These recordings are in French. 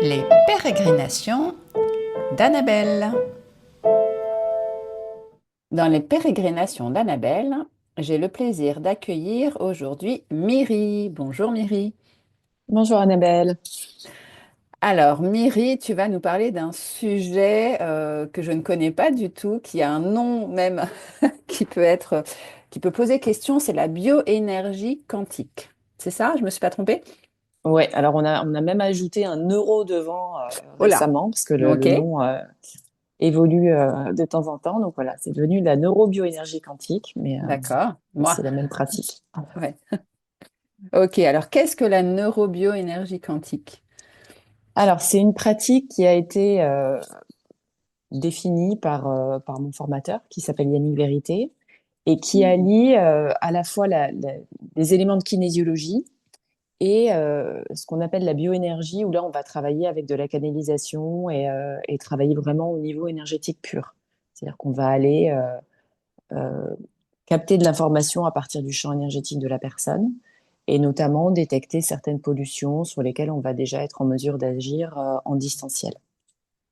Les pérégrinations d'Annabelle. Dans les pérégrinations d'Annabelle, j'ai le plaisir d'accueillir aujourd'hui Myri. Bonjour Myri. Bonjour Annabelle. Alors Myri, tu vas nous parler d'un sujet que je ne connais pas du tout, qui a un nom même qui peut être, qui peut poser question, c'est la bioénergie quantique. C'est ça? Je me suis pas trompée? Ouais, alors on a même ajouté un euro devant Oh là! récemment parce que Ok, le nom évolue de temps en temps. Donc voilà, c'est devenu la neurobioénergie quantique, d'accord. mais Moi, c'est la même pratique. ouais. Ok, alors qu'est-ce que la neurobioénergie quantique? Alors c'est une pratique qui a été définie par mon formateur qui s'appelle Yannick Vérité et qui allie à la fois les éléments de kinésiologie et ce qu'on appelle la bioénergie, où là, on va travailler avec de la canalisation et travailler vraiment au niveau énergétique pur. C'est-à-dire qu'on va aller euh, capter de l'information à partir du champ énergétique de la personne et notamment détecter certaines pollutions sur lesquelles on va déjà être en mesure d'agir en distanciel.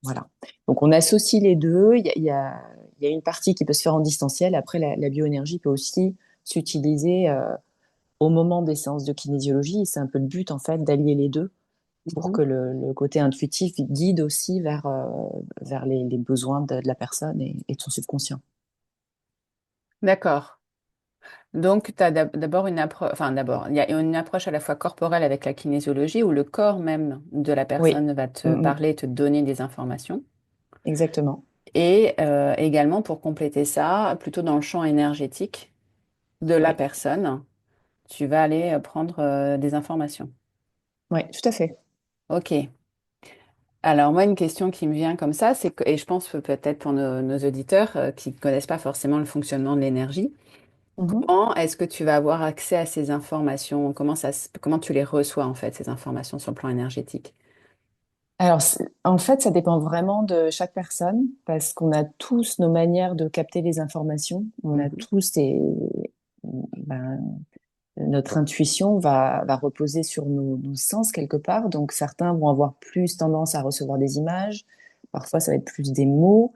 Voilà. Donc, on associe les deux. Il y a une partie qui peut se faire en distanciel. Après, la bioénergie peut aussi s'utiliser au moment des séances de kinésiologie. Et c'est un peu le but, en fait, d'allier les deux pour Mhm. que le côté intuitif guide aussi vers les besoins de la personne et de son subconscient. D'accord. Donc, tu as d'abord une approche, enfin d'abord, il y a une approche à la fois corporelle avec la kinésiologie où le corps même de la Oui, personne va te Mm, mm. parler, te donner des informations. Exactement. Et également, pour compléter ça, plutôt dans le champ énergétique de la Oui, personne, tu vas aller prendre des informations. oui, tout à fait. OK. Alors, moi, une question qui me vient comme ça, c'est que, et je pense peut-être pour nos auditeurs qui ne connaissent pas forcément le fonctionnement de l'énergie, Mhm. comment est-ce que tu vas avoir accès à ces informations? Comment tu les reçois, en fait, ces informations sur le plan énergétique? Alors, en fait, ça dépend vraiment de chaque personne parce qu'on a tous nos manières de capter les informations. On a Mhm. tous ben, notre intuition va reposer sur nos sens quelque part. Donc, certains vont avoir plus tendance à recevoir des images. Parfois, ça va être plus des mots.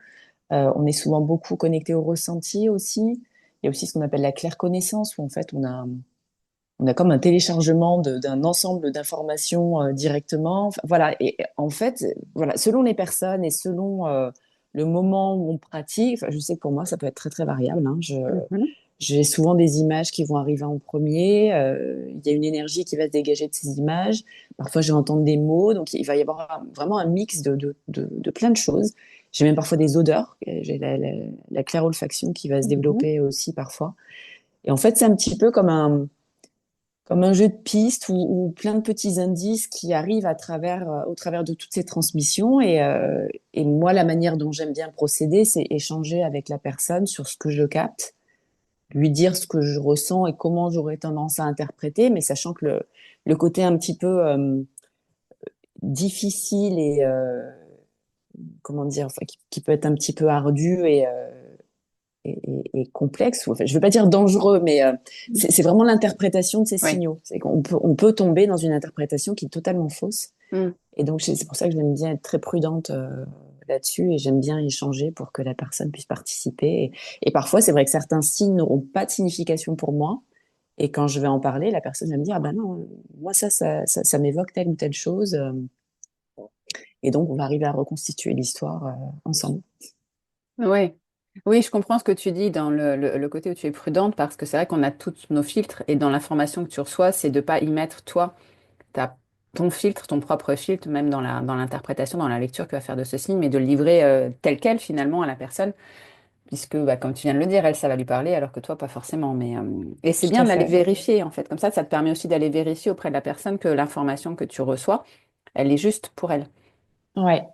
On est souvent beaucoup connecté au ressenti aussi. Il y a aussi ce qu'on appelle la claire connaissance, où en fait on a comme un téléchargement d'un ensemble d'informations directement. Enfin, voilà. Et en fait, voilà, selon les personnes et selon le moment où on pratique, enfin, je sais que pour moi, ça peut être très très variable. Hein. Mhm. J'ai souvent des images qui vont arriver en premier. Il y a une énergie qui va se dégager de ces images. Parfois, je vais entendre des mots. Donc, il va y avoir vraiment un mix de plein de choses. J'ai même parfois des odeurs. J'ai la claire olfaction qui va se Mhm. développer aussi parfois. Et en fait, c'est un petit peu comme un jeu de pistes ou plein de petits indices qui arrivent au travers de toutes ces transmissions. Et moi, la manière dont j'aime bien procéder, c'est échanger avec la personne sur ce que je capte, lui dire ce que je ressens et comment j'aurais tendance à interpréter, mais sachant que le côté un petit peu difficile et comment dire, enfin, qui peut être un petit peu ardu et complexe, ou, enfin, je ne veux pas dire dangereux, mais c'est vraiment l'interprétation de ces Oui. signaux. C'est on peut tomber dans une interprétation qui est totalement fausse. Mm. Et donc, c'est pour ça que j'aime bien être très prudente là-dessus et j'aime bien échanger pour que la personne puisse participer. Et parfois, c'est vrai que certains signes n'auront pas de signification pour moi. Et quand je vais en parler, la personne va me dire, ah ben non, moi, ça m'évoque telle ou telle chose. Et donc, on va arriver à reconstituer l'histoire ensemble. Oui. Oui, je comprends ce que tu dis dans le côté où tu es prudente parce que c'est vrai qu'on a tous nos filtres et dans l'information que tu reçois, c'est de pas y mettre toi, ton filtre, ton propre filtre, même dans l'interprétation, dans la lecture que tu vas faire de ce signe, mais de le livrer tel quel finalement à la personne, puisque bah, comme tu viens de le dire, elle, ça va lui parler alors que toi, pas forcément. Et c'est Tout bien à d'aller fait. vérifier en fait. Comme ça te permet aussi d'aller vérifier auprès de la personne que l'information que tu reçois, elle est juste pour elle. Ouais.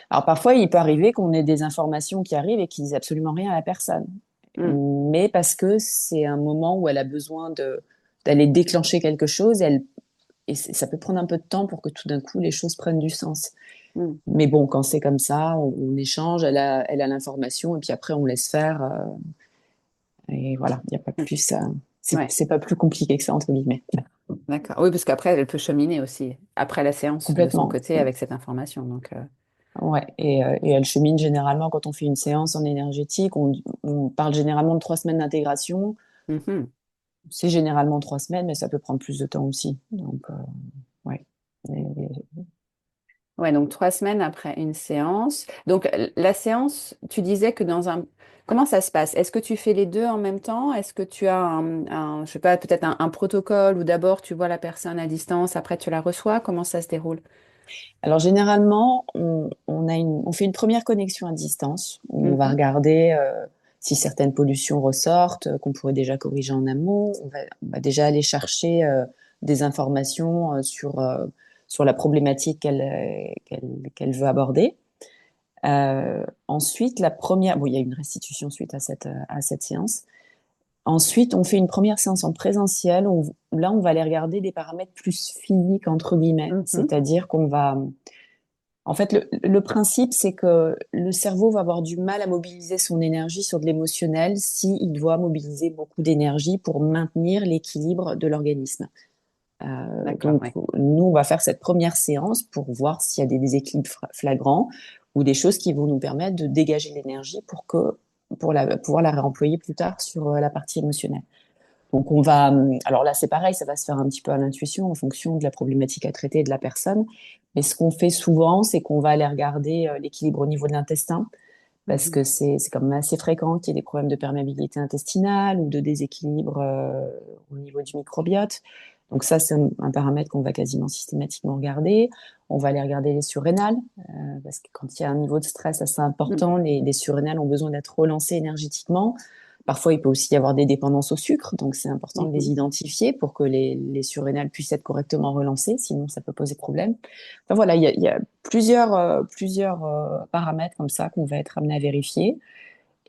Alors parfois, il peut arriver qu'on ait des informations qui arrivent et qui disent absolument rien à la personne. Mm. Mais parce que c'est un moment où elle a besoin d'aller déclencher quelque chose, ça peut prendre un peu de temps pour que tout d'un coup les choses prennent du sens. Mm. Mais bon, quand c'est comme ça, on échange, elle a l'information et puis après on laisse faire. Et voilà, il n'y a pas Mm. plus Ouais, c'est pas plus compliqué que ça, entre guillemets. d'accord. Oui, parce qu'après, elle peut cheminer aussi, après la séance, de son Complètement. côté, avec cette information. Donc, Ouais, et elle chemine généralement quand on fait une séance en énergétique. On parle généralement de 3 semaines d'intégration. mhm. C'est généralement 3 semaines, mais ça peut prendre plus de temps aussi. Donc, ouais. Et- Ouais, donc 3 semaines après une séance. Donc, la séance, tu disais que dans un... Comment ça se passe? Est-ce que tu fais les deux en même temps? Est-ce que tu as je sais pas, peut-être un protocole où d'abord tu vois la personne à distance, après tu la reçois? Comment ça se déroule? Alors, généralement, on fait une première connexion à distance. On va Mhm, regarder si certaines pollutions ressortent, qu'on pourrait déjà corriger en amont. On va déjà aller chercher des informations sur la problématique qu'elle veut aborder. Ensuite, bon, il y a une restitution suite à cette séance. Ensuite, on fait une première séance en présentiel où là, on va aller regarder des paramètres plus physiques, entre guillemets. mhm, C'est-à-dire qu'on va... En fait, le principe, c'est que le cerveau va avoir du mal à mobiliser son énergie sur de l'émotionnel s'il doit mobiliser beaucoup d'énergie pour maintenir l'équilibre de l'organisme. d'accord, Donc, oui. nous, on va faire cette première séance pour voir s'il y a des déséquilibres flagrants ou des choses qui vont nous permettre de dégager l'énergie pouvoir la réemployer plus tard sur la partie émotionnelle. Donc, alors là, c'est pareil, ça va se faire un petit peu à l'intuition en fonction de la problématique à traiter et de la personne. Mais ce qu'on fait souvent, c'est qu'on va aller regarder l'équilibre au niveau de l'intestin parce Mhm. que c'est quand même assez fréquent qu'il y ait des problèmes de perméabilité intestinale ou de déséquilibre au niveau du microbiote. Donc ça, c'est un paramètre qu'on va quasiment systématiquement regarder. On va aller regarder les surrénales, parce que quand il y a un niveau de stress assez important, les surrénales ont besoin d'être relancées énergétiquement. Parfois, il peut aussi y avoir des dépendances au sucre, donc c'est important de les Mhm. identifier pour que les surrénales puissent être correctement relancées, sinon ça peut poser problème. Enfin voilà, il y a plusieurs paramètres comme ça qu'on va être amené à vérifier.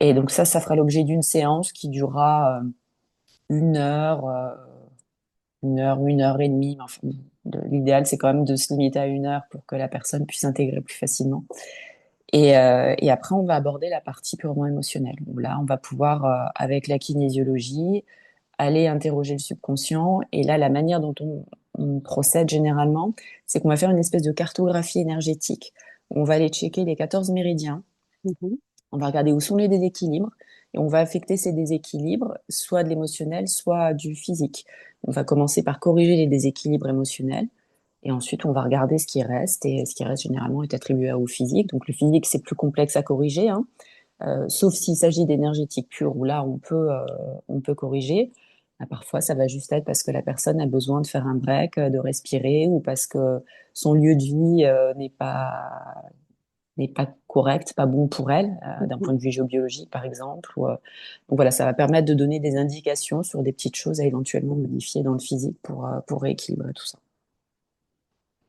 Et donc ça fera l'objet d'une séance qui durera 1 heure, 1 heure ou 1 heure et demie. Mais enfin, l'idéal, c'est quand même de se limiter à 1 heure pour que la personne puisse intégrer plus facilement. Et après, on va aborder la partie purement émotionnelle. Où là, on va pouvoir, avec la kinésiologie, aller interroger le subconscient. Et là, la manière dont on procède généralement, c'est qu'on va faire une espèce de cartographie énergétique. On va aller checker les 14 méridiens. Mhm. On va regarder où sont les déséquilibres et on va affecter ces déséquilibres, soit de l'émotionnel, soit du physique. On va commencer par corriger les déséquilibres émotionnels et ensuite on va regarder ce qui reste et ce qui reste généralement est attribué au physique. Donc le physique c'est plus complexe à corriger, hein, sauf s'il s'agit d'énergétique pure où là on peut corriger. Parfois ça va juste être parce que la personne a besoin de faire un break, de respirer ou parce que son lieu de vie n'est pas correct, pas bon pour elle, d'un Mhm. point de vue géobiologique, par exemple. Donc voilà, ça va permettre de donner des indications sur des petites choses à éventuellement modifier dans le physique pour rééquilibrer tout ça.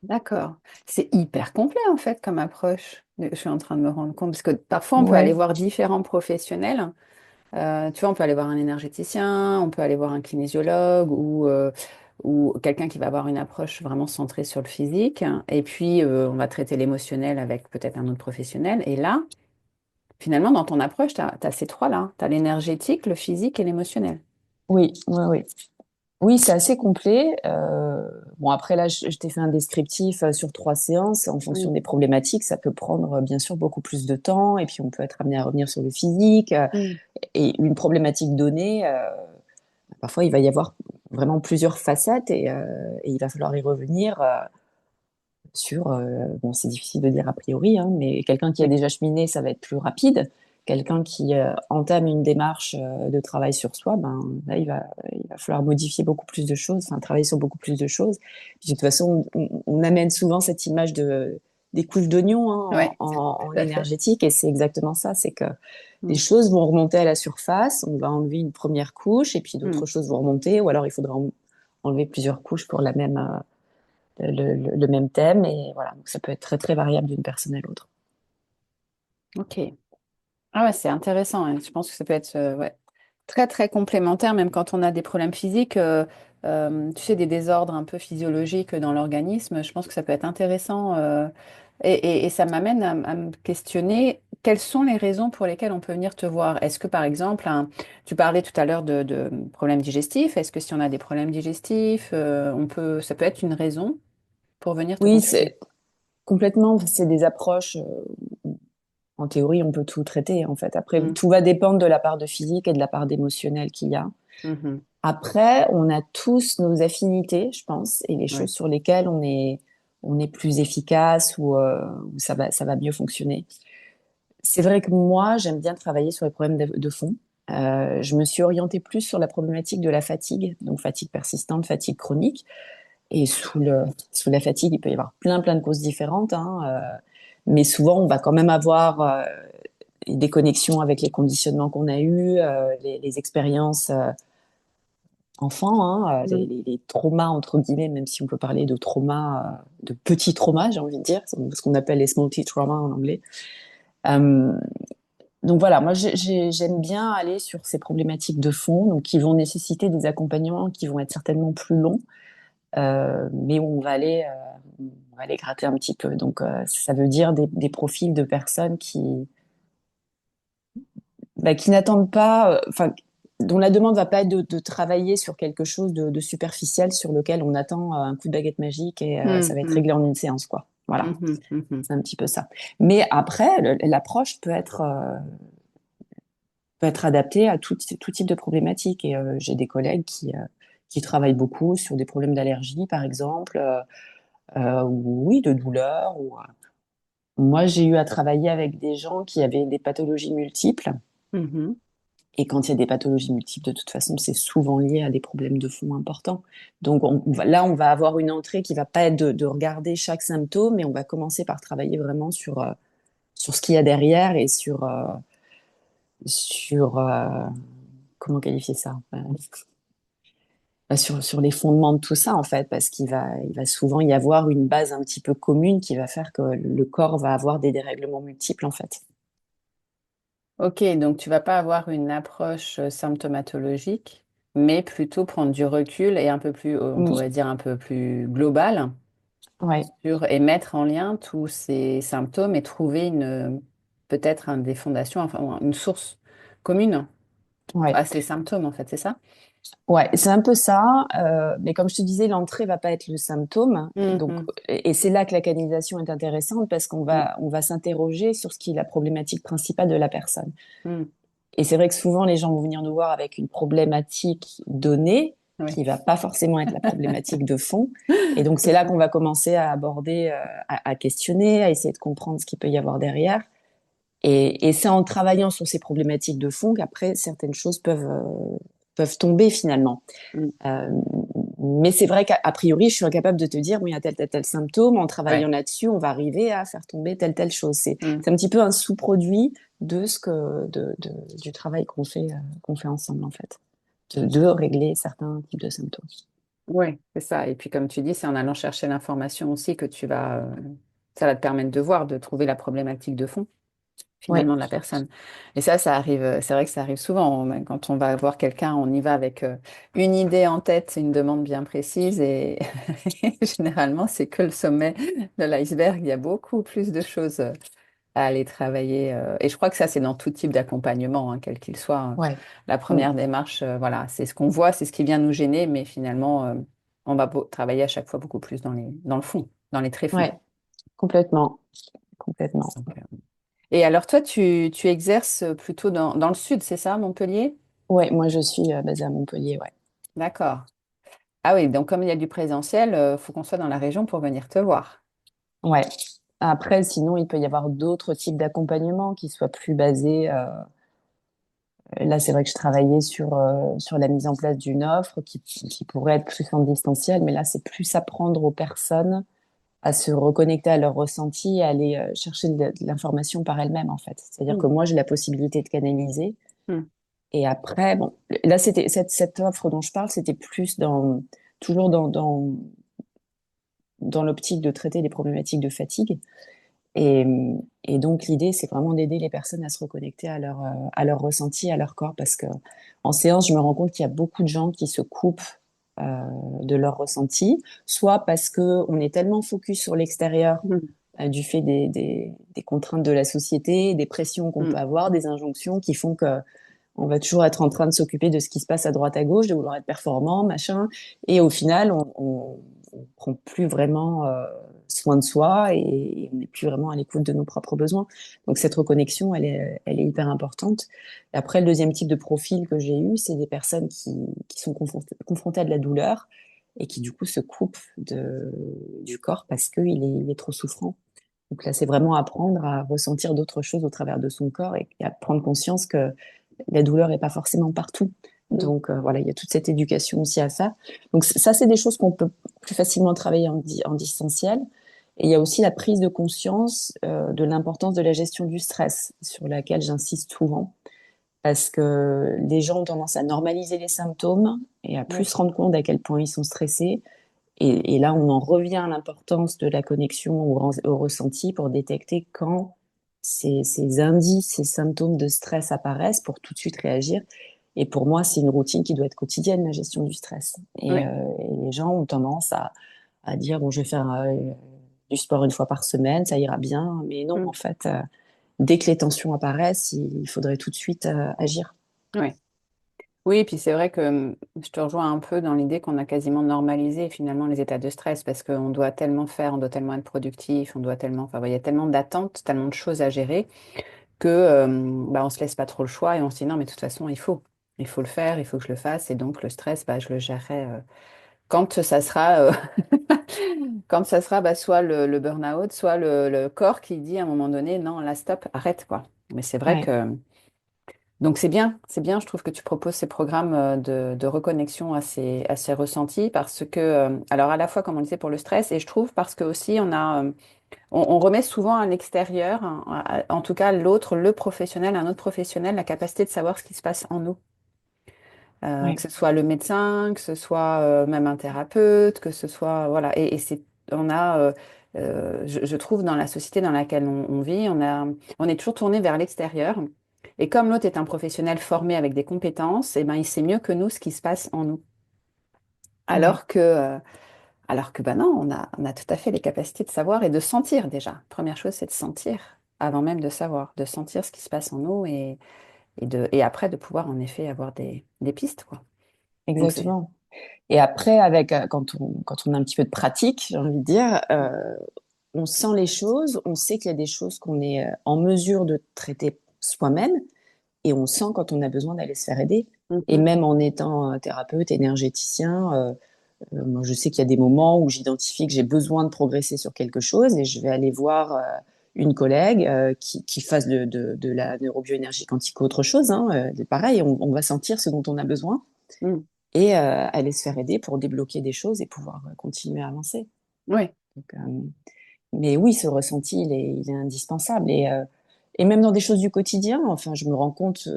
D'accord. C'est hyper complet en fait comme approche. Je suis en train de me rendre compte parce que parfois on peut aller Ouais, voir différents professionnels. Tu vois, on peut aller voir un énergéticien, on peut aller voir un kinésiologue ou quelqu'un qui va avoir une approche vraiment centrée sur le physique. Et puis on va traiter l'émotionnel avec peut-être un autre professionnel. Et là, finalement, dans ton approche, tu as ces trois-là. Tu as l'énergétique, le physique et l'émotionnel. oui, ouais, oui. Oui, c'est assez complet. Bon, après, là, je t'ai fait un descriptif sur 3 séances. En fonction Mm. des problématiques, ça peut prendre, bien sûr, beaucoup plus de temps. Et puis, on peut être amené à revenir sur le physique. Mm. Et une problématique donnée, parfois, il va y avoir vraiment plusieurs facettes et il va falloir y revenir. Bon, c'est difficile de dire a priori, hein, mais quelqu'un qui a Oui. déjà cheminé, ça va être plus rapide. Quelqu'un qui entame une démarche de travail sur soi, ben, là, il va falloir modifier beaucoup plus de choses, enfin, travailler sur beaucoup plus de choses. Puis, de toute façon, on amène souvent cette image des couches d'oignon hein, Ouais, en tout à fait. énergétique, et c'est exactement ça, c'est que des Mm. choses vont remonter à la surface, on va enlever une première couche, et puis d'autres Mm. choses vont remonter, ou alors il faudra enlever plusieurs couches pour le même thème. Et voilà, donc ça peut être très, très variable d'une personne à l'autre. Ok. Ah ouais, c'est intéressant, hein. Je pense que ça peut être ouais, très très complémentaire, même quand on a des problèmes physiques, tu sais, des désordres un peu physiologiques dans l'organisme. Je pense que ça peut être intéressant. Et ça m'amène à me questionner, quelles sont les raisons pour lesquelles on peut venir te voir? Est-ce que, par exemple, tu parlais tout à l'heure de problèmes digestifs. Est-ce que si on a des problèmes digestifs, ça peut être une raison pour venir te Oui, consulter? c'est complètement, c'est des approches. En théorie, on peut tout traiter, en fait. Après, Mm, tout va dépendre de la part de physique et de la part d'émotionnel qu'il y a. mhm, Après, on a tous nos affinités, je pense, et les ouais, choses sur lesquelles on est plus efficace ou ça va mieux fonctionner. C'est vrai que moi, j'aime bien travailler sur les problèmes de fond. Je me suis orientée plus sur la problématique de la fatigue, donc fatigue persistante, fatigue chronique. Et sous la fatigue, il peut y avoir plein de causes différentes, hein, mais souvent, on va quand même avoir des connexions avec les conditionnements qu'on a eus, les expériences enfants, hein, mm, les traumas, entre guillemets, même si on peut parler de traumas, de petits traumas, j'ai envie de dire, ce qu'on appelle les small t traumas en anglais. Euh, donc voilà, moi j'aime bien aller sur ces problématiques de fond, donc qui vont nécessiter des accompagnements qui vont être certainement plus longs, mais on va aller gratter un petit peu. Donc ça veut dire des profils de personnes qui n'attendent pas, enfin, dont la demande va pas être de travailler sur quelque chose de superficiel sur lequel on attend un coup de baguette magique et ça va être mm, réglé en une séance, quoi. Voilà, mhm, mhm. c'est un petit peu ça. Mais après, l'approche peut être adaptée à tout type de problématiques. Et j'ai des collègues qui travaillent beaucoup sur des problèmes d'allergie, par exemple, ou oui, de douleur. Moi, j'ai eu à travailler avec des gens qui avaient des pathologies multiples. Mhm. Et quand il y a des pathologies multiples, de toute façon, c'est souvent lié à des problèmes de fond importants. Donc là, on va avoir une entrée qui va pas être de regarder chaque symptôme, mais on va commencer par travailler vraiment sur ce qu'il y a derrière et sur comment qualifier ça? Sur les fondements de tout ça, en fait, parce il va souvent y avoir une base un petit peu commune qui va faire que le corps va avoir des dérèglements multiples, en fait. Ok, donc tu vas pas avoir une approche symptomatologique, mais plutôt prendre du recul et un peu plus, on pourrait Oui, dire un peu plus global ouais, et mettre en lien tous ces symptômes et trouver peut-être des fondations, enfin une source commune ouais. à ces symptômes, en fait, c'est ça? Ouais, c'est un peu ça. Mais comme je te disais, l'entrée va pas être le symptôme. Donc, Mhm, et c'est là que la canalisation est intéressante parce mm, on va s'interroger sur ce qui est la problématique principale de la personne. mm, Et c'est vrai que souvent, les gens vont venir nous voir avec une problématique donnée oui. qui va pas forcément être la problématique de fond. Et donc, c'est là qu'on va commencer à aborder, à questionner, à essayer de comprendre ce qu'il peut y avoir derrière. Et c'est en travaillant sur ces problématiques de fond qu'après, certaines choses peuvent tomber finalement. Mm, Euh, mais c'est vrai qu'à priori, je suis incapable de te dire, oui, il y a tel symptôme. En ouais. travaillant là-dessus, on va arriver à faire tomber telle chose. Mm. C'est un petit peu un sous-produit de du travail qu'on fait ensemble, en fait, de régler certains types de symptômes. Ouais, c'est ça. Et puis, comme tu dis, c'est en allant chercher l'information aussi que ça va te permettre de voir, de trouver la problématique de fond, Oui, finalement, de la personne. Et ça arrive, c'est vrai que ça arrive souvent. Quand on va voir quelqu'un, on y va avec une idée en tête, une demande bien précise, et généralement, c'est que le sommet de l'iceberg. Il y a beaucoup plus de choses à aller travailler. Et je crois que ça, c'est dans tout type d'accompagnement, hein, quel qu'il soit. ouais, La mm, première démarche, voilà, c'est ce qu'on voit, c'est ce qui vient nous gêner, mais finalement, on va travailler à chaque fois beaucoup plus dans le fond, dans les tréfonds. ouais, complètement, complètement. Donc, et alors, toi, tu exerces plutôt dans le sud, c'est ça, Montpellier? Ouais, moi je suis basée à Montpellier, ouais. D'accord. Ah oui, donc comme il y a du présentiel, il faut qu'on soit dans la région pour venir te voir. Ouais. Après, sinon, il peut y avoir d'autres types d'accompagnement qui soient plus basés. Là, c'est vrai que je travaillais sur la mise en place d'une offre qui pourrait être plus en distanciel, mais là, c'est plus apprendre aux personnes à se reconnecter à leur ressenti et à aller chercher de l'information par elles-mêmes, en fait. C'est-à-dire que Mm, moi, j'ai la possibilité de canaliser. mm, Et après, bon, là, c'était cette offre dont je parle, c'était plus toujours dans l'optique de traiter les problématiques de fatigue. Et, et donc l'idée, c'est vraiment d'aider les personnes à se reconnecter à leur ressenti, à leur corps, parce que en séance, je me rends compte qu'il y a beaucoup de gens qui se coupent de leur ressenti, soit parce que on est tellement focus sur l'extérieur, mm. du fait des contraintes de la société, des pressions qu'on peut Mm. avoir, des injonctions qui font que on va toujours être en train de s'occuper de ce qui se passe à droite à gauche, de vouloir être performant, machin. Et au final, on prend plus vraiment soin de soi et on n'est plus vraiment à l'écoute de nos propres besoins. Donc cette reconnexion, elle est hyper importante. Et après, le deuxième type de profil que j'ai eu, c'est des personnes qui sont confrontées à de la douleur et qui du coup se coupent du corps parce qu'il est trop souffrant. Donc là, c'est vraiment apprendre à ressentir d'autres choses au travers de son corps et à prendre conscience que la douleur n'est pas forcément partout. Mm. Donc voilà, il y a toute cette éducation aussi à ça. Donc ça, c'est des choses qu'on peut plus facilement travailler en distanciel. Et il y a aussi la prise de conscience de l'importance de la gestion du stress, sur laquelle j'insiste souvent, parce que les gens ont tendance à normaliser les symptômes et à plus Ouais. se rendre compte à quel point ils sont stressés. Et là, on en revient à l'importance de la connexion au ressenti pour détecter quand ces indices, ces symptômes de stress apparaissent pour tout de suite réagir. Et pour moi, c'est une routine qui doit être quotidienne, la gestion du stress. Ouais. Et les gens ont tendance à dire, bon, je vais faire du sport une fois par semaine, ça ira bien. Mais non, en Mm. fait, dès que les tensions apparaissent, il faudrait tout de suite agir. Ouais. Oui, puis c'est vrai que je te rejoins un peu dans l'idée qu'on a quasiment normalisé finalement les états de stress parce qu'on doit tellement faire, on doit tellement être productif, on doit tellement, enfin, il y a tellement d'attentes, tellement de choses à gérer que bah, on se laisse pas trop le choix et on se dit non, mais de toute façon, il faut le faire, il faut que je le fasse et donc le stress, bah, je le gérerai quand ça sera, quand ça sera bah, soit le burn-out, soit le corps qui dit à un moment donné non, là, stop, arrête quoi. Mais c'est vrai Ouais, que donc c'est bien, je trouve que tu proposes ces programmes de reconnexion à ces ressentis parce que, alors à la fois comme on disait pour le stress et je trouve parce que aussi on remet souvent à l'extérieur, hein, en tout cas l'autre, le professionnel, un autre professionnel, la capacité de savoir ce qui se passe en nous. Que ouais, ce soit le médecin, que ce soit même un thérapeute, que ce soit, voilà, et c'est, on a, je trouve dans la société dans laquelle on vit, on est toujours tourné vers l'extérieur. Et comme l'autre est un professionnel formé avec des compétences, eh ben, il sait mieux que nous ce qui se passe en nous. ouais, Alors que bah non, on a tout à fait les capacités de savoir et de sentir déjà. Première chose, c'est de sentir avant même de savoir, de sentir ce qui se passe en nous et après de pouvoir en effet avoir des pistes, quoi. Donc c'est, exactement. Et après, quand on a un petit peu de pratique, j'ai envie de dire, on sent les choses, on sait qu'il y a des choses qu'on est en mesure de traiter soi-même, et on sent quand on a besoin d'aller se faire aider. Et Mhm. même en étant thérapeute, énergéticien, moi je sais qu'il y a des moments où j'identifie que j'ai besoin de progresser sur quelque chose et je vais aller voir une collègue qui fasse de la neurobioénergie quantique ou autre chose. Hein, pareil, on va sentir ce dont on a besoin Mm. et aller se faire aider pour débloquer des choses et pouvoir continuer à avancer. Oui. Donc, mais oui, ce ressenti, il est indispensable. Et même dans des choses du quotidien, enfin, je me rends compte,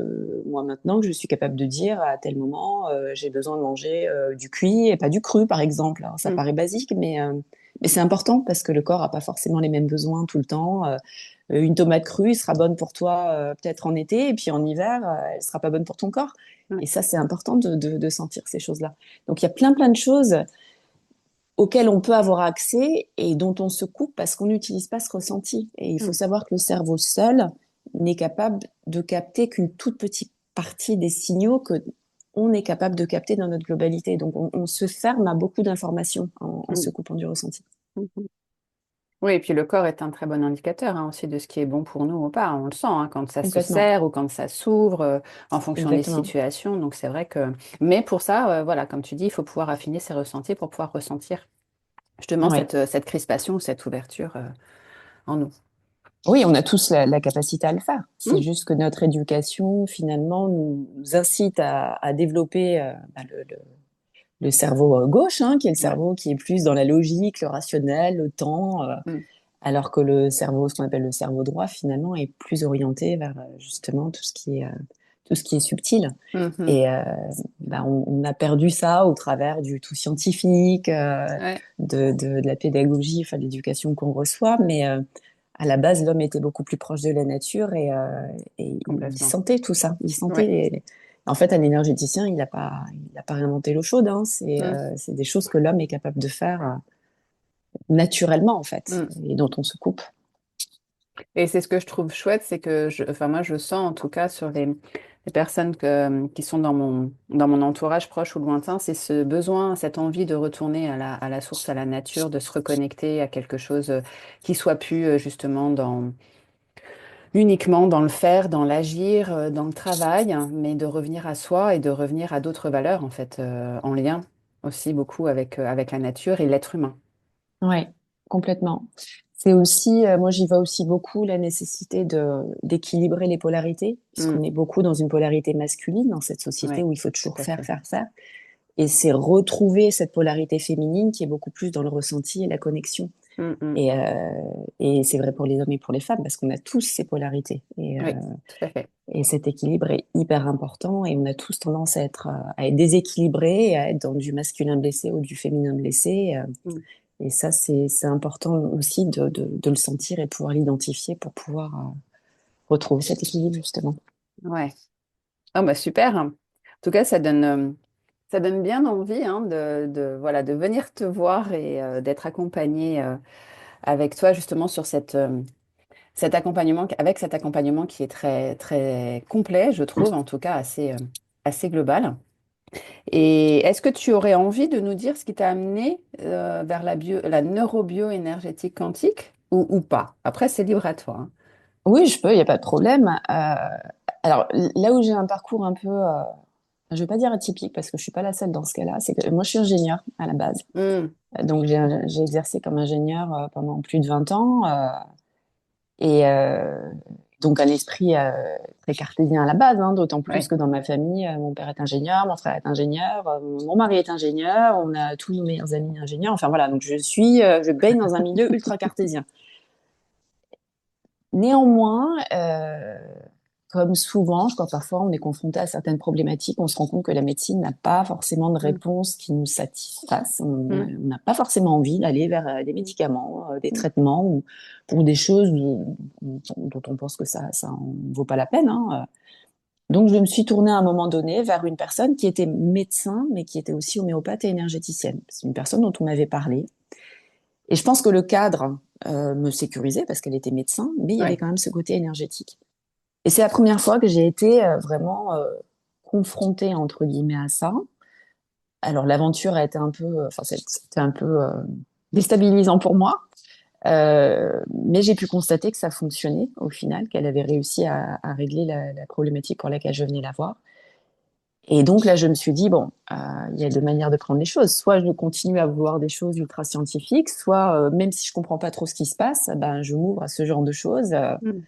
moi maintenant, que je suis capable de dire à tel moment, j'ai besoin de manger du cuit et pas du cru, par exemple. Alors, ça Mm. paraît basique, mais c'est important parce que le corps n'a pas forcément les mêmes besoins tout le temps. Une tomate crue sera bonne pour toi peut-être en été, et puis en hiver, elle sera pas bonne pour ton corps. Ouais. Et ça, c'est important de sentir ces choses-là. Donc, il y a plein, plein de choses auxquelles on peut avoir accès et dont on se coupe parce qu'on n'utilise pas ce ressenti. Et il faut Mm. savoir que le cerveau seul n'est capable de capter qu'une toute petite partie des signaux que on est capable de capter dans notre globalité. Donc on se ferme à beaucoup d'informations en se Mm. coupant du ressenti. Mhm. Oui, et puis le corps est un très bon indicateur hein, aussi de ce qui est bon pour nous ou pas. On le sent hein, quand ça se Complètement, serre ou quand ça s'ouvre en fonction des exactement. situations. Donc c'est vrai que... Mais pour ça, voilà, comme tu dis, il faut pouvoir affiner ses ressentis pour pouvoir ressentir justement Oui. cette crispation ou cette ouverture en nous. Oui, on a tous la capacité à le faire. C'est Mm. juste que notre éducation, finalement, nous incite à développer le cerveau gauche, hein, qui est le Ouais. cerveau qui est plus dans la logique, le rationnel, le temps, Mm. alors que le cerveau, ce qu'on appelle le cerveau droit, finalement, est plus orienté vers justement tout ce qui est subtil. Mhm. Et bah, on a perdu ça au travers du tout scientifique, Ouais, de la pédagogie, enfin de l'éducation qu'on reçoit, mais à la base, l'homme était beaucoup plus proche de la nature et il complètement. sentait tout ça. Il sentait Ouais. En fait, un énergéticien, il a pas inventé l'eau chaude. Hein. Mm. C'est des choses que l'homme est capable de faire naturellement, en fait, Mm. et dont on se coupe. Et c'est ce que je trouve chouette, c'est que enfin moi je sens en tout cas sur les personnes qui sont dans mon entourage proche ou lointain, c'est ce besoin, cette envie de retourner à la source, à la nature, de se reconnecter à quelque chose qui soit plus justement uniquement dans le faire, dans l'agir, dans le travail, hein, mais de revenir à soi et de revenir à d'autres valeurs en fait, en lien aussi beaucoup avec la nature et l'être humain. Ouais, complètement. C'est aussi, moi j'y vois aussi beaucoup la nécessité d'équilibrer les polarités, Mm. puisqu'on est beaucoup dans une polarité masculine dans cette société Ouais, où il faut tout toujours à faire, fait. faire, faire. Et c'est retrouver cette polarité féminine qui est beaucoup plus dans le ressenti et la connexion. Mm, mm. Et, et c'est vrai pour les hommes et pour les femmes, parce qu'on a tous ces polarités. Oui, tout à fait. Et cet équilibre est hyper important. Et on a tous tendance à être déséquilibrés, à être dans du masculin blessé ou du féminin blessé. Mm. Et ça, c'est important aussi de le sentir et de pouvoir l'identifier pour pouvoir retrouver cet équilibre, justement. Ouais. Ah bah super. En tout cas, ça donne bien envie hein, voilà, de venir te voir et d'être accompagné avec toi justement sur cet accompagnement, avec cet accompagnement qui est très, très complet, je trouve, en tout cas assez global. Et est-ce que tu aurais envie de nous dire ce qui t'a amené vers la neurobio-énergétique quantique ou pas? Après, c'est libre à toi. Hein. Oui, je peux, il n'y a pas de problème. Alors, là où j'ai un parcours un peu, je ne vais pas dire atypique parce que je suis pas la seule dans ce cas-là, c'est que moi, je suis ingénieure à la base. Hmm, Donc, j'ai exercé comme ingénieure pendant plus de 20 ans. Et donc, un esprit très cartésien à la base, hein, d'autant plus ouais. que dans ma famille, mon père est ingénieur, mon frère est ingénieur, mon mari est ingénieur, on a tous nos meilleurs amis ingénieurs. Enfin, voilà, donc je baigne dans un milieu ultra cartésien. Néanmoins, comme souvent, je crois parfois on est confronté à certaines problématiques, on se rend compte que la médecine n'a pas forcément de Hmm, réponse qui nous satisfasse. On hmm, n'a pas forcément envie d'aller vers des médicaments, des hmm, traitements ou pour des choses dont on pense que ça en vaut pas la peine. Hein. Donc je me suis tournée à un moment donné vers une personne qui était médecin, mais qui était aussi homéopathe et énergéticienne. C'est une personne dont on m'avait parlé. Et je pense que le cadre me sécurisait parce qu'elle était médecin, mais il y avait ouais. quand même ce côté énergétique. Et c'est la première fois que j'ai été vraiment confrontée, entre guillemets, à ça. Alors, l'aventure a été un peu, enfin, c'était un peu déstabilisant pour moi. Mais j'ai pu constater que ça fonctionnait au final, qu'elle avait réussi à régler la problématique pour laquelle je venais la voir. Et donc là, je me suis dit, bon, il y a deux manières de prendre les choses. Soit je continue à vouloir des choses ultra scientifiques, soit même si je comprends pas trop ce qui se passe, ben, je m'ouvre à ce genre de choses. Hmm,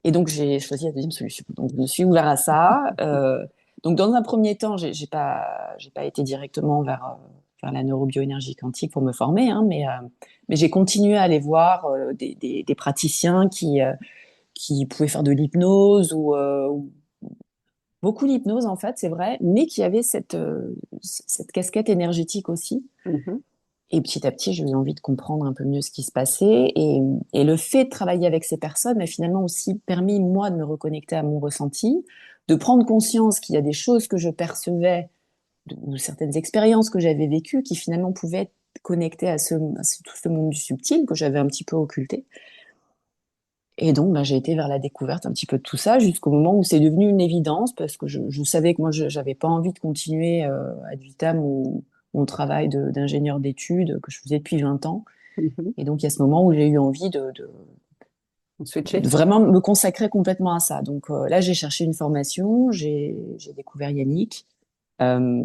Et donc, j'ai choisi la deuxième solution. Donc, je me suis ouvert à ça. Donc, dans un premier temps, j'ai pas été directement vers la neurobioénergie quantique pour me former, hein, mais j'ai continué à aller voir des praticiens qui pouvaient faire de l'hypnose ou beaucoup d'hypnose, en fait, c'est vrai, mais qui avaient cette casquette énergétique aussi. mhm, Et petit à petit, j'ai eu envie de comprendre un peu mieux ce qui se passait. Et le fait de travailler avec ces personnes m'a finalement aussi permis, moi, de me reconnecter à mon ressenti, de prendre conscience qu'il y a des choses que je percevais, ou certaines expériences que j'avais vécues, qui finalement pouvaient être connectées tout ce monde du subtil que j'avais un petit peu occulté. Et donc, bah, j'ai été vers la découverte un petit peu de tout ça jusqu'au moment où c'est devenu une évidence parce que je savais que moi, je n'avais pas envie de continuer ad vitam mon travail d'ingénieur d'études que je faisais depuis 20 ans. mhm. Et donc, il y a ce moment où j'ai eu envie de Switcher. vraiment me consacrer complètement à ça. Donc là, j'ai cherché une formation, j'ai découvert Yannick. Euh,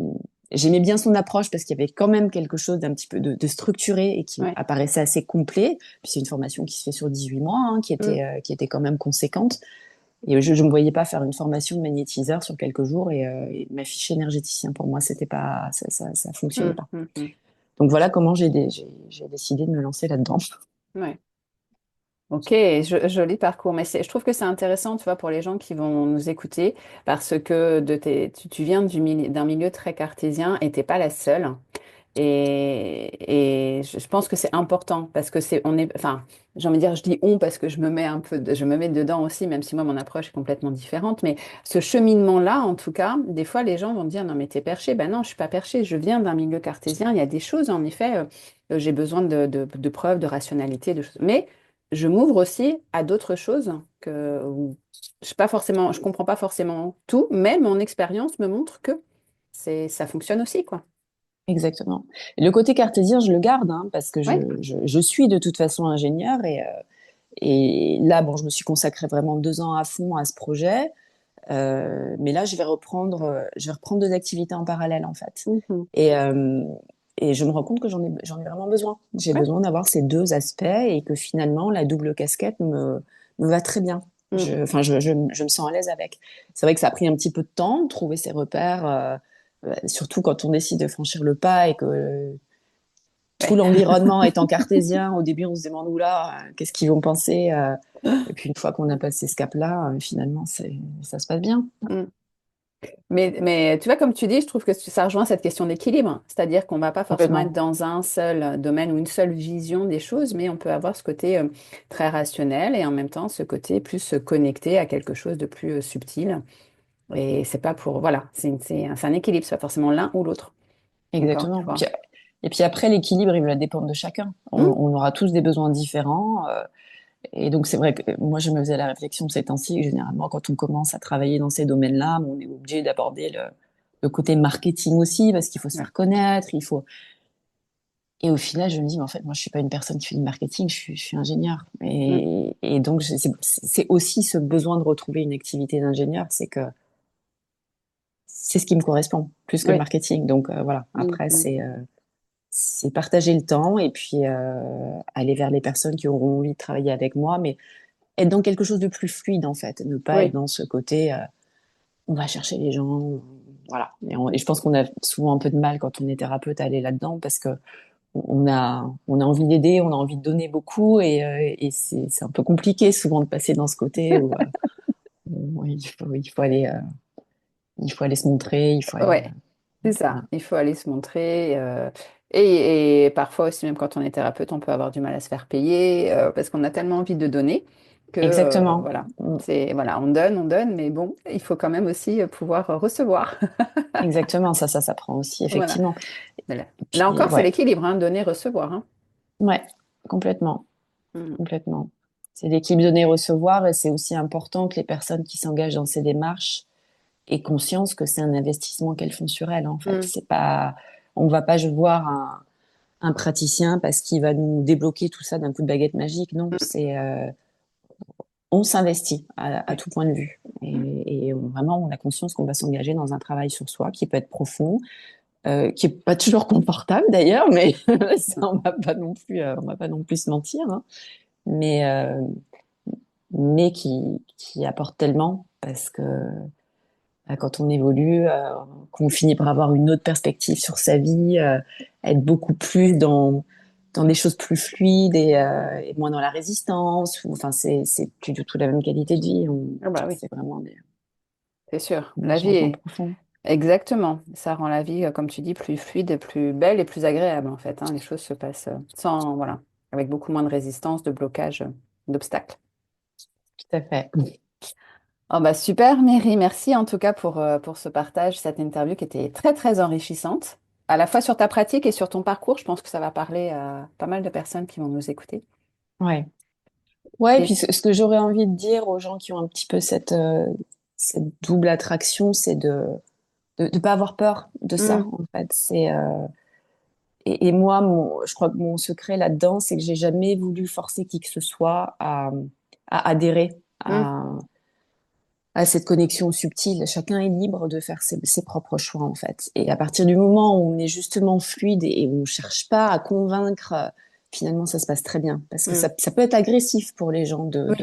J'aimais bien son approche parce qu'il y avait quand même quelque chose d'un petit peu de structuré et qui Ouais. apparaissait assez complet. Puis c'est une formation qui se fait sur 18 mois, hein, Hmm, qui était quand même conséquente. Et je ne me voyais pas faire une formation de magnétiseur sur quelques jours et m'afficher énergéticien. Pour moi, c'était pas, ça fonctionnait hmm, pas. hmm, hmm. Donc voilà comment j'ai décidé de me lancer là-dedans. Ouais. Ok, joli parcours. Mais je trouve que c'est intéressant, tu vois, pour les gens qui vont nous écouter, parce que tu viens d'un milieu très cartésien et t'es pas la seule. Et je pense que c'est important parce que enfin, j'ai envie de dire, je dis on parce que je me mets dedans aussi, même si moi, mon approche est complètement différente. Mais ce cheminement-là, en tout cas, des fois, les gens vont dire, non, mais t'es perché. Ben non, je suis pas perché. Je viens d'un milieu cartésien. Il y a des choses, en effet, j'ai besoin de preuves, de rationalité, de choses. Mais je m'ouvre aussi à d'autres choses où je comprends pas forcément tout, mais mon expérience me montre que ça fonctionne aussi, quoi. Exactement. Et le côté cartésien, je le garde, hein, parce que Ouais. je suis de toute façon ingénieure et là, bon, je me suis consacrée vraiment 2 ans à fond à ce projet. Mais là, je vais reprendre deux activités en parallèle, en fait. Mhm. Et, euh, et je me rends compte que j'en ai vraiment besoin. J'ai Ouais. besoin d'avoir ces deux aspects et que finalement, la double casquette me va très bien. Mm. Enfin, je me sens à l'aise avec. C'est vrai que ça a pris un petit peu de temps, de trouver ses repères, surtout quand on décide de franchir le pas et que tout Ouais. l'environnement étant cartésien. Au début, on se demande, oula, qu'est-ce qu'ils vont penser et puis une fois qu'on a passé ce cap-là, finalement, ça se passe bien. Mm. Mais tu vois, comme tu dis, je trouve que ça rejoint cette question d'équilibre. C'est-à-dire qu'on ne va pas forcément être Complètement. dans un seul domaine ou une seule vision des choses, mais on peut avoir ce côté très rationnel et en même temps ce côté plus connecté à quelque chose de plus subtil. Et c'est pas pour... Voilà, c'est un équilibre, c'est pas forcément l'un ou l'autre. Encore une Exactement. fois. Et puis après, l'équilibre, il va dépendre de chacun. Mm. On aura tous des besoins différents. Et donc, c'est vrai que moi, je me faisais la réflexion ces temps-ci, que généralement, quand on commence à travailler dans ces domaines-là, on est obligé d'aborder le côté marketing aussi, parce qu'il faut se Ouais. faire connaître, il faut... Et au final, je me dis, mais en fait, moi, je suis pas une personne qui fait du marketing, je suis ingénieur. Mm. Et donc, c'est aussi ce besoin de retrouver une activité d'ingénieur, c'est que c'est ce qui me correspond, plus que le Oui. marketing. Donc, voilà. Mm. Après, Mm. c'est partager le temps et puis aller vers les personnes qui auront envie de travailler avec moi, mais être dans quelque chose de plus fluide en fait, ne pas être Oui. dans ce côté on va chercher les gens, voilà. Et je pense qu'on a souvent un peu de mal quand on est thérapeute à aller là-dedans parce que on a envie d'aider, on a envie de donner beaucoup et c'est un peu compliqué souvent de passer dans ce côté où il faut aller se montrer, il faut aller Ouais. C'est ça, voilà. il faut aller se montrer. Et parfois aussi, même quand on est thérapeute, on peut avoir du mal à se faire payer parce qu'on a tellement envie de donner que Exactement. voilà, voilà, on donne, mais bon, il faut quand même aussi pouvoir recevoir. Exactement, ça s'apprend aussi, Voilà. effectivement. Voilà. Et Là puis, encore, c'est ouais, l'équilibre, hein, donner, recevoir. Hein. ouais, complètement, Mm. complètement. C'est l'équipe donner-recevoir et c'est aussi important que les personnes qui s'engagent dans ces démarches aient conscience que c'est un investissement qu'elles font sur elles, en fait. Mm. C'est pas, on va pas voir un praticien parce qu'il va nous débloquer tout ça d'un coup de baguette magique. Non, Mm. on s'investit à Ouais. tout point de vue. Et vraiment, on a conscience qu'on va s'engager dans un travail sur soi qui peut être profond, qui est pas toujours confortable d'ailleurs, mais ça, on va pas non plus se mentir, hein. Mais, euh, mais qui apporte tellement parce que quand on évolue, qu'on finit par avoir une autre perspective sur sa vie, être beaucoup plus dans des choses plus fluides et moins dans la résistance. Enfin, c'est plus du tout la même qualité de vie. Ah bah oui, C'est vraiment c'est sûr. des La vie changements est profonds. exactement. Ça rend la vie, comme tu dis, plus fluide, plus belle et plus agréable en fait. Hein. Les choses se passent sans, voilà, avec beaucoup moins de résistance, de blocage, d'obstacles. Tout à fait. Oh bah super, Mary. Merci en tout cas pour ce partage, cette interview qui était très très enrichissante, à la fois sur ta pratique et sur ton parcours. Je pense que ça va parler à pas mal de personnes qui vont nous écouter. Ouais. Ouais, et Et puis ce que j'aurais envie de dire aux gens qui ont un petit peu cette double attraction, c'est de pas avoir peur de ça, hum, en fait. Et moi, je crois que mon secret là-dedans, c'est que j'ai jamais voulu forcer qui que ce soit à adhérer hum, à cette connexion subtile. Chacun est libre de faire ses propres choix, en fait. Et à partir du moment où on est justement fluide et où on cherche pas à convaincre, finalement, ça se passe très bien. Parce que hum. ça peut être agressif pour les gens Oui,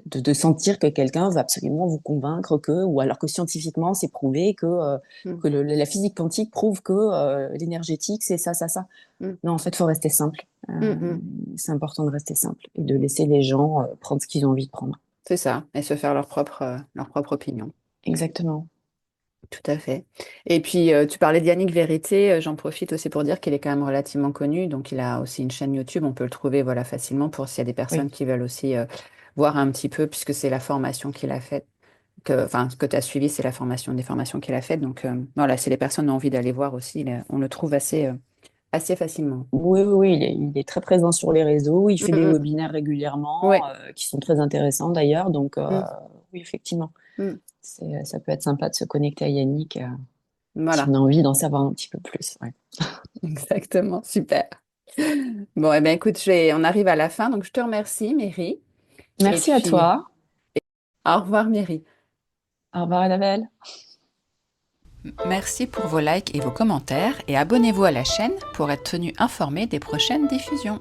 de sentir que quelqu'un va absolument vous convaincre que, ou alors que scientifiquement, c'est prouvé hum, que la physique quantique prouve que l'énergétique, c'est ça, ça, ça. hum, Non, en fait, faut rester simple. hum, hum. C'est important de rester simple et de laisser les gens prendre ce qu'ils ont envie de prendre. C'est ça, et se faire leur propre opinion. Exactement. Tout à fait. Et puis, tu parlais de Yannick Vérité, j'en profite aussi pour dire qu'il est quand même relativement connu. Donc, il a aussi une chaîne YouTube. On peut le trouver voilà, facilement pour s'il y a des personnes Oui. qui veulent aussi voir un petit peu, puisque c'est la formation qu'il a faite. Enfin, ce que tu as suivi, c'est la formation des formations qu'il a faites. Donc, voilà, si les personnes ont envie d'aller voir aussi, on le trouve assez facilement. Oui, oui, oui, il est très présent sur les réseaux. Il Mm, fait des mm. webinaires régulièrement, Ouais. qui sont très intéressants d'ailleurs. Donc, Mm, oui, effectivement, mm. ça peut être sympa de se connecter à Yannick, si on Voilà, a envie d'en savoir un petit peu plus. Ouais. exactement. Super. Bon, eh bien, écoute, on arrive à la fin. Donc, je te remercie, Mary. Et Merci à puis, toi. au revoir, Mary. Au revoir, Annabelle. Merci pour vos likes et vos commentaires et abonnez-vous à la chaîne pour être tenu informé des prochaines diffusions.